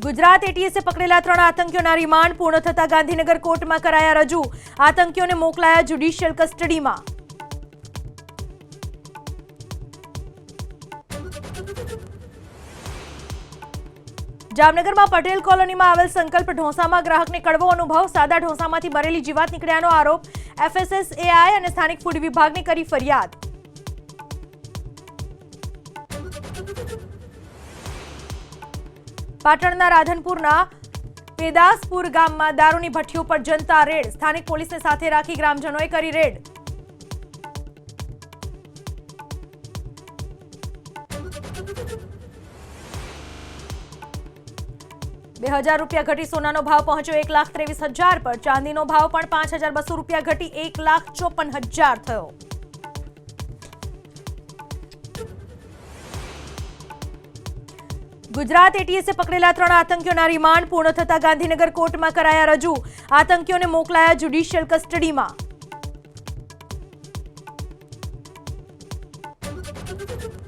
Gujarat એટીએસે પકડેલા 3 આતંકીઓના remand પૂર્ણ થતા ગાંધીનગર કોર્ટમાં કરાયા રજૂ। આતંકીઓને મોકલાયા જ્યુડિશિયલ કસ્ટડીમાં। જામનગરમાં પટેલ કોલોનીમાં આવેલ સંકલ્પ ઢોસામાં ગ્રાહકને કડવો અનુભવ। સાદા ઢોસામાંથી મરેલી જીવાત નીકળ્યાનો આરોપ। એફએસએસએઆઈ અને સ્થાનિક ફૂડ વિભાગને કરી ફરિયાદ। પાટણના રાધનપુરના પેદાસપુર ગામમાં દારૂની ભઠ્ઠીઓ પર જનતા રેડ। સ્થાનિક પોલીસને સાથે રાખી ગ્રામજનોએ કરી રેડ। ₹2000 ઘટી સોનાનો ભાવ પહોંચ્યો 1,23,000 પર। ચાંદીનો ભાવ પણ ₹5,200 ઘટી 1,54,000 થયો। ગુજરાત એટીએસે પકડેલા 3 આતંકીઓના રિમાન્ડ પૂર્ણ થતા ગાંધીનગર કોર્ટમાં કરાયા રજૂ। આતંકીઓને મોકલાયા જ્યુડિશિયલ કસ્ટડીમાં।